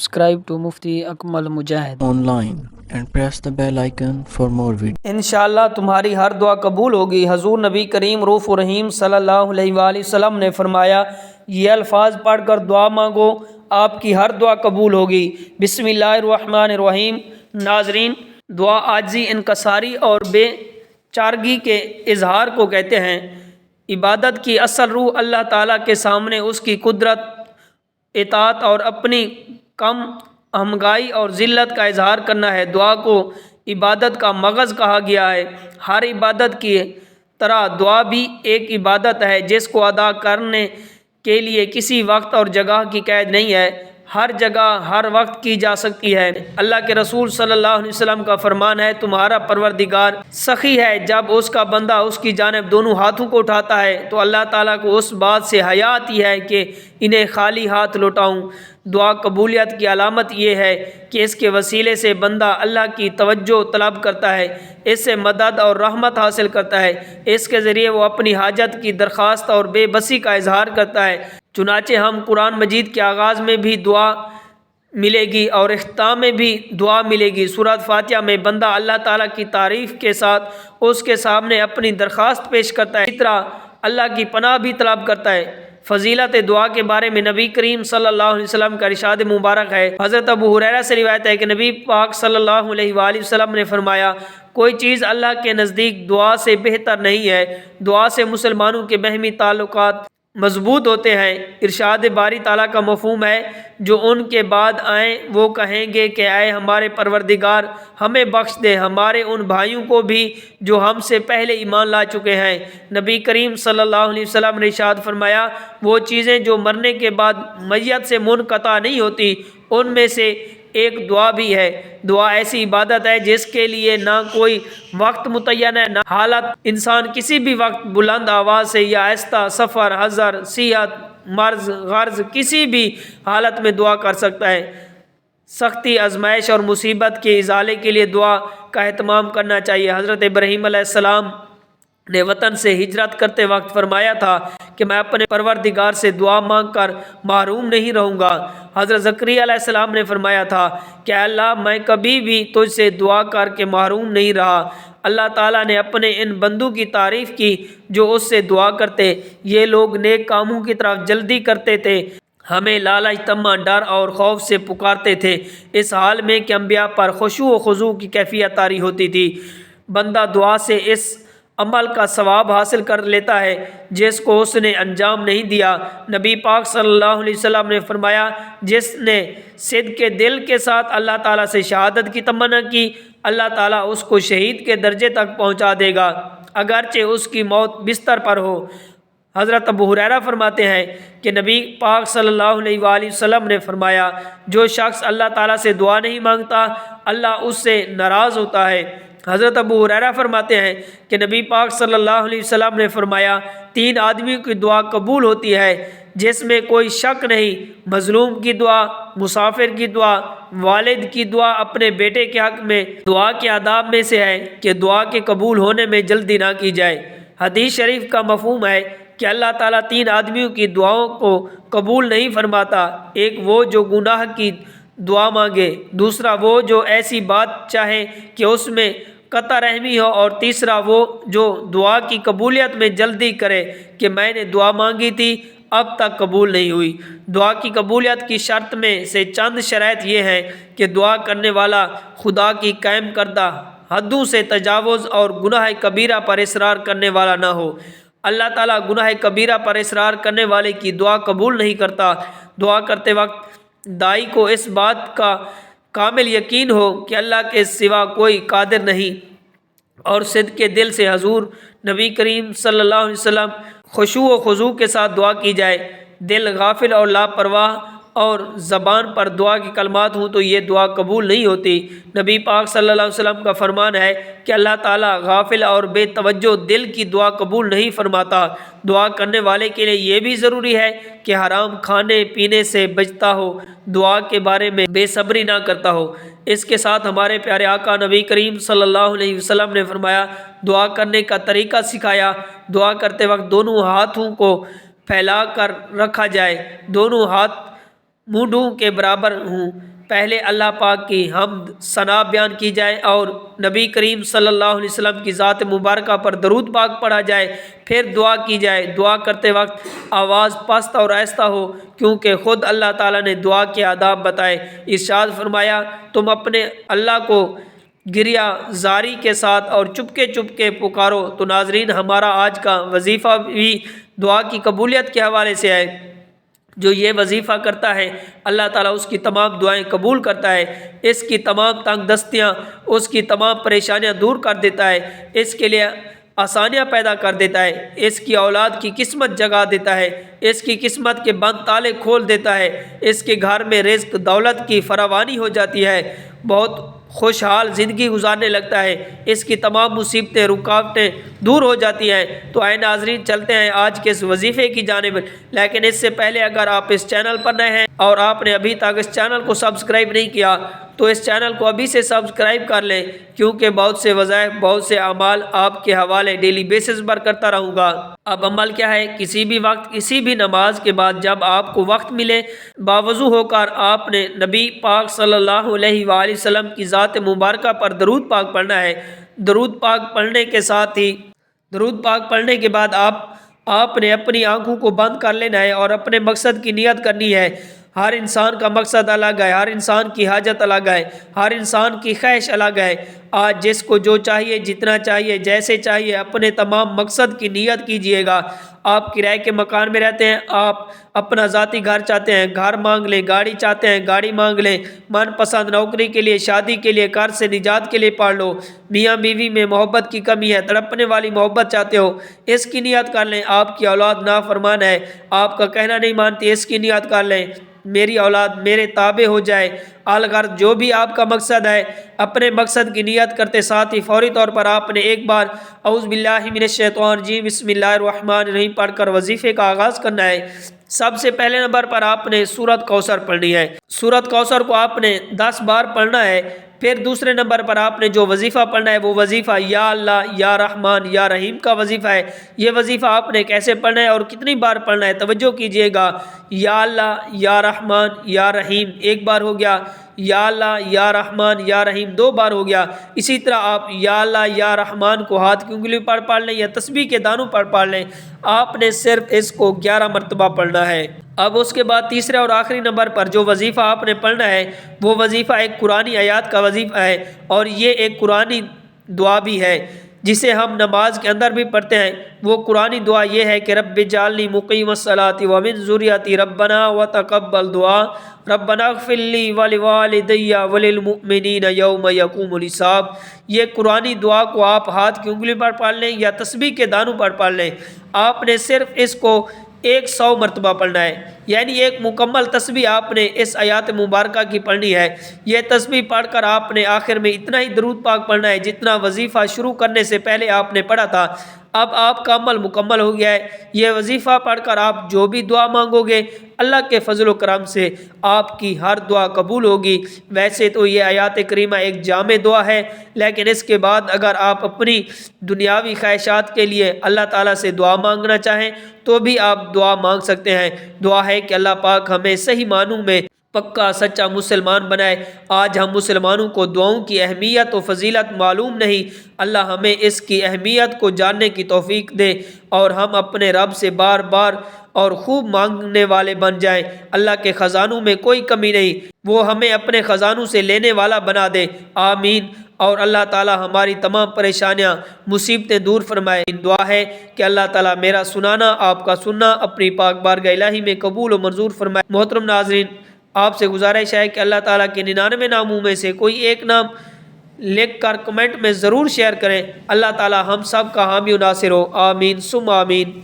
subscribe to Mufti Akmal Mujahid online and press the bell icon for more videos. انشاءاللہ تمہاری ہر دعا قبول ہوگی۔ حضور نبی کریم رؤوف رحیم صلی اللہ علیہ وآلہ وسلم نے فرمایا، یہ الفاظ پڑھ کر دعا مانگو، آپ کی ہر دعا قبول ہوگی۔ بسم اللہ الرحمن الرحیم۔ ناظرین، دعا عاجزی، انکساری اور بے چارگی کے اظہار کو کہتے ہیں۔ عبادت کی اصل روح اللہ تعالیٰ کے سامنے اس کی قدرت، اطاعت اور اپنی کم ہمگائی اور ذلت کا اظہار کرنا ہے۔ دعا کو عبادت کا مغز کہا گیا ہے۔ ہر عبادت کی طرح دعا بھی ایک عبادت ہے جس کو ادا کرنے کے لیے کسی وقت اور جگہ کی قید نہیں ہے، ہر جگہ ہر وقت کی جا سکتی ہے۔ اللہ کے رسول صلی اللہ علیہ وسلم کا فرمان ہے، تمہارا پروردگار سخی ہے، جب اس کا بندہ اس کی جانب دونوں ہاتھوں کو اٹھاتا ہے تو اللہ تعالیٰ کو اس بات سے حیا آتی ہے کہ انہیں خالی ہاتھ لوٹاؤں۔ دعا قبولیت کی علامت یہ ہے کہ اس کے وسیلے سے بندہ اللہ کی توجہ طلب کرتا ہے، اس سے مدد اور رحمت حاصل کرتا ہے، اس کے ذریعے وہ اپنی حاجت کی درخواست اور بے بسی کا اظہار کرتا ہے۔ چنانچہ ہم قرآن مجید کے آغاز میں بھی دعا ملے گی اور اختتام میں بھی دعا ملے گی۔ سورۃ فاتحہ میں بندہ اللہ تعالیٰ کی تعریف کے ساتھ اس کے سامنے اپنی درخواست پیش کرتا ہے، اسی طرح اللہ کی پناہ بھی طلب کرتا ہے۔ فضیلت دعا کے بارے میں نبی کریم صلی اللہ علیہ وسلم کا ارشاد مبارک ہے۔ حضرت ابو ہریرہ سے روایت ہے کہ نبی پاک صلی اللہ علیہ وآلہ وسلم نے فرمایا، کوئی چیز اللہ کے نزدیک دعا سے بہتر نہیں ہے۔ دعا سے مسلمانوں کے باہمی تعلقات مضبوط ہوتے ہیں۔ ارشاد باری تعالیٰ کا مفہوم ہے، جو ان کے بعد آئیں وہ کہیں گے کہ اے ہمارے پروردگار، ہمیں بخش دے، ہمارے ان بھائیوں کو بھی جو ہم سے پہلے ایمان لا چکے ہیں۔ نبی کریم صلی اللہ علیہ وسلم نے ارشاد فرمایا، وہ چیزیں جو مرنے کے بعد میت سے منقطع نہیں ہوتی، ان میں سے ایک دعا بھی ہے۔ دعا ایسی عبادت ہے جس کے لیے نہ کوئی وقت متعین ہے، نہ حالت۔ انسان کسی بھی وقت بلند آواز سے یا آہستہ، سفر، حضر، صحت، مرض، غرض، کسی بھی حالت میں دعا کر سکتا ہے۔ سختی، آزمائش اور مصیبت کے ازالے کے لیے دعا کا اہتمام کرنا چاہیے۔ حضرت ابراہیم علیہ السلام نے وطن سے ہجرت کرتے وقت فرمایا تھا کہ میں اپنے پروردگار سے دعا مانگ کر محروم نہیں رہوں گا۔ حضرت زکریا علیہ السلام نے فرمایا تھا کہ اے اللہ، میں کبھی بھی تجھ سے دعا کر کے محروم نہیں رہا۔ اللہ تعالیٰ نے اپنے ان بندوں کی تعریف کی جو اس سے دعا کرتے، یہ لوگ نیک کاموں کی طرف جلدی کرتے تھے، ہمیں لالچ، طمع، ڈر اور خوف سے پکارتے تھے، اس حال میں کہ انبیاء پر خشوع و خضوع کی کیفیت طاری ہوتی تھی۔ بندہ دعا سے اس عمل کا ثواب حاصل کر لیتا ہے جس کو اس نے انجام نہیں دیا۔ نبی پاک صلی اللہ علیہ وسلم نے فرمایا، جس نے صدق کے دل کے ساتھ اللہ تعالیٰ سے شہادت کی تمنا کی، اللہ تعالیٰ اس کو شہید کے درجے تک پہنچا دے گا، اگرچہ اس کی موت بستر پر ہو۔ حضرت ابو ہریرہ فرماتے ہیں کہ نبی پاک صلی اللہ علیہ وآلہ وسلم نے فرمایا، جو شخص اللہ تعالیٰ سے دعا نہیں مانگتا، اللہ اس سے ناراض ہوتا ہے۔ حضرت ابو ہریرہ فرماتے ہیں کہ نبی پاک صلی اللہ علیہ وسلم نے فرمایا، 3 آدمیوں کی دعا قبول ہوتی ہے جس میں کوئی شک نہیں، مظلوم کی دعا، مسافر کی دعا، والد کی دعا اپنے بیٹے کے حق میں۔ دعا کے آداب میں سے ہے کہ دعا کے قبول ہونے میں جلدی نہ کی جائے۔ حدیث شریف کا مفہوم ہے کہ اللہ تعالیٰ 3 آدمیوں کی دعاؤں کو قبول نہیں فرماتا، ایک وہ جو گناہ کی دعا مانگے، دوسرا وہ جو ایسی بات چاہے کہ اس میں قطع رحمی ہو، اور تیسرا وہ جو دعا کی قبولیت میں جلدی کرے کہ میں نے دعا مانگی تھی اب تک قبول نہیں ہوئی۔ دعا کی قبولیت کی شرط میں سے چند شرائط یہ ہیں کہ دعا کرنے والا خدا کی قائم کردہ حدوں سے تجاوز اور گناہ کبیرہ پر اصرار کرنے والا نہ ہو۔ اللہ تعالیٰ گناہ کبیرہ پر اصرار کرنے والے کی دعا قبول نہیں کرتا۔ دعا کرتے وقت داعی کو اس بات کا کامل یقین ہو کہ اللہ کے سوا کوئی قادر نہیں، اور صدق کے دل سے حضور نبی کریم صلی اللہ علیہ وسلم خشوع و خضوع کے ساتھ دعا کی جائے۔ دل غافل اور لاپرواہ اور زبان پر دعا کے کلمات ہوں تو یہ دعا قبول نہیں ہوتی۔ نبی پاک صلی اللہ علیہ وسلم کا فرمان ہے کہ اللہ تعالیٰ غافل اور بے توجہ دل کی دعا قبول نہیں فرماتا۔ دعا کرنے والے کے لیے یہ بھی ضروری ہے کہ حرام کھانے پینے سے بچتا ہو، دعا کے بارے میں بے صبری نہ کرتا ہو۔ اس کے ساتھ ہمارے پیارے آقا نبی کریم صلی اللہ علیہ وسلم نے فرمایا، دعا کرنے کا طریقہ سکھایا۔ دعا کرتے وقت دونوں ہاتھوں کو پھیلا کر رکھا جائے، دونوں ہاتھ مونڈوں کے برابر ہوں۔ پہلے اللہ پاک کی حمد ثنا بیان کی جائے اور نبی کریم صلی اللہ علیہ وسلم کی ذات مبارکہ پر درود پاک پڑھا جائے، پھر دعا کی جائے۔ دعا کرتے وقت آواز پست اور آہستہ ہو، کیونکہ خود اللہ تعالیٰ نے دعا کے آداب بتائے۔ ارشاد فرمایا، تم اپنے اللہ کو گریہ زاری کے ساتھ اور چپکے پکارو۔ تو ناظرین، ہمارا آج کا وظیفہ بھی دعا کی قبولیت کے حوالے سے ہے۔ جو یہ وظیفہ کرتا ہے اللہ تعالیٰ اس کی تمام دعائیں قبول کرتا ہے، اس کی تمام تنگ دستیاں، اس کی تمام پریشانیاں دور کر دیتا ہے، اس کے لیے آسانیاں پیدا کر دیتا ہے، اس کی اولاد کی قسمت جگا دیتا ہے، اس کی قسمت کے بند تالے کھول دیتا ہے، اس کے گھر میں رزق دولت کی فراوانی ہو جاتی ہے، بہت خوشحال زندگی گزارنے لگتا ہے، اس کی تمام مصیبتیں رکاوٹیں دور ہو جاتی ہیں۔ تو آئے ناظرین، چلتے ہیں آج کے اس وظیفے کی جانب، لیکن اس سے پہلے اگر آپ اس چینل پر نئے ہیں اور آپ نے ابھی تک اس چینل کو سبسکرائب نہیں کیا تو اس چینل کو ابھی سے سبسکرائب کر لیں، کیونکہ بہت سے وظائف، بہت سے اعمال آپ کے حوالے ڈیلی بیسس پر کرتا رہوں گا۔ اب عمل کیا ہے؟ کسی بھی وقت، کسی بھی نماز کے بعد جب آپ کو وقت ملے، باوضو ہو کر آپ نے نبی پاک صلی اللہ علیہ وآلہ وسلم کی ذات مبارکہ پر درود پاک پڑھنا ہے۔ درود پاک پڑھنے کے ساتھ ہی، درود پاک پڑھنے کے بعد آپ نے اپنی آنکھوں کو بند کر لینا ہے اور اپنے مقصد کی نیت کرنی ہے۔ ہر انسان کا مقصد الگ ہے، ہر انسان کی حاجت الگ ہے، ہر انسان کی خواہش الگ ہے۔ آج جس کو جو چاہیے، جتنا چاہیے، جیسے چاہیے، اپنے تمام مقصد کی نیت کیجئے گا۔ آپ کرائے کے مکان میں رہتے ہیں، آپ اپنا ذاتی گھر چاہتے ہیں، گھر مانگ لیں، گاڑی چاہتے ہیں، گاڑی مانگ لیں، من پسند نوکری کے لیے، شادی کے لیے، قرض سے نجات کے لیے پڑھ لو، میاں بیوی میں محبت کی کمی ہے، تڑپنے والی محبت چاہتے ہو، اس کی نیت کر لیں۔ آپ کی اولاد نافرمان ہے، آپ کا کہنا نہیں مانتی، اس کی نیت کر لیں، میری اولاد میرے تابع ہو جائے۔ الغرض جو بھی آپ کا مقصد ہے، اپنے مقصد کی نیت کرتے ساتھ ہی فوری طور پر آپ نے ایک بار اعوذ باللہ من الشیطان الرجیم بسم اللہ الرحمن الرحیم پڑھ کر وظیفے کا آغاز کرنا ہے۔ سب سے پہلے نمبر پر آپ نے سورۃ کوثر پڑھنی ہے۔ سورۃ کوثر کو آپ نے 10 بار پڑھنا ہے۔ پھر دوسرے نمبر پر آپ نے جو وظیفہ پڑھنا ہے وہ وظیفہ یا اللہ یا رحمان یا رحیم کا وظیفہ ہے۔ یہ وظیفہ آپ نے کیسے پڑھنا ہے اور کتنی بار پڑھنا ہے؟ توجہ کیجئے گا۔ یا اللہ یا رحمان یا رحیم ایک بار ہو گیا، یا اللہ یا رحمان یا رحیم 2 بار ہو گیا۔ اسی طرح آپ یا اللہ یا رحمان کو ہاتھ کی انگلی پر پڑھ لیں یا تسبیح کے دانوں پر پڑھ لیں۔ آپ نے صرف اس کو 11 مرتبہ پڑھنا ہے۔ اب اس کے بعد تیسرے اور آخری نمبر پر جو وظیفہ آپ نے پڑھنا ہے وہ وظیفہ ایک قرآنی آیات کا وظیفہ ہے، اور یہ ایک قرآنی دعا بھی ہے جسے ہم نماز کے اندر بھی پڑھتے ہیں۔ وہ قرآنی دعا یہ ہے کہ رب اجعلنی مقیم الصلاۃ ومن ذریتی ربنا وتقبل دعا ربنا اغفر لی ولوالدی وللمؤمنین یوم یقوم الحساب۔ یہ قرآنی دعا کو آپ ہاتھ کی انگلی پر پڑھ لیں یا تسبیح کے دانوں پر پڑھ لیں۔ آپ نے صرف اس کو 100 مرتبہ پڑھنا ہے، یعنی ایک مکمل تسبیح آپ نے اس آیات مبارکہ کی پڑھنی ہے۔ یہ تسبیح پڑھ کر آپ نے آخر میں اتنا ہی درود پاک پڑھنا ہے جتنا وظیفہ شروع کرنے سے پہلے آپ نے پڑھا تھا۔ اب آپ کا عمل مکمل ہو گیا ہے۔ یہ وظیفہ پڑھ کر آپ جو بھی دعا مانگو گے اللہ کے فضل و کرم سے آپ کی ہر دعا قبول ہوگی۔ ویسے تو یہ آیات کریمہ ایک جامع دعا ہے، لیکن اس کے بعد اگر آپ اپنی دنیاوی خواہشات کے لیے اللہ تعالیٰ سے دعا مانگنا چاہیں تو بھی آپ دعا مانگ سکتے ہیں۔ دعا ہے کہ اللہ پاک ہمیں صحیح معنوں میں پکا سچا مسلمان بنائے۔ آج ہم مسلمانوں کو دعاؤں کی اہمیت و فضیلت معلوم نہیں، اللہ ہمیں اس کی اہمیت کو جاننے کی توفیق دے اور ہم اپنے رب سے بار بار اور خوب مانگنے والے بن جائیں۔ اللہ کے خزانوں میں کوئی کمی نہیں، وہ ہمیں اپنے خزانوں سے لینے والا بنا دے، آمین۔ اور اللہ تعالی ہماری تمام پریشانیاں، مصیبتیں دور فرمائے۔ دعا ہے کہ اللہ تعالی میرا سنانا، آپ کا سننا اپنی پاک بارگاہ الہی میں قبول و منظور فرمائے۔ محترم ناظرین، آپ سے گزارش ہے کہ اللہ تعالیٰ کے 99 ناموں میں سے کوئی ایک نام لکھ کر کمنٹ میں ضرور شیئر کریں۔ اللہ تعالیٰ ہم سب کا حامی و ناصر ہو، آمین ثم آمین۔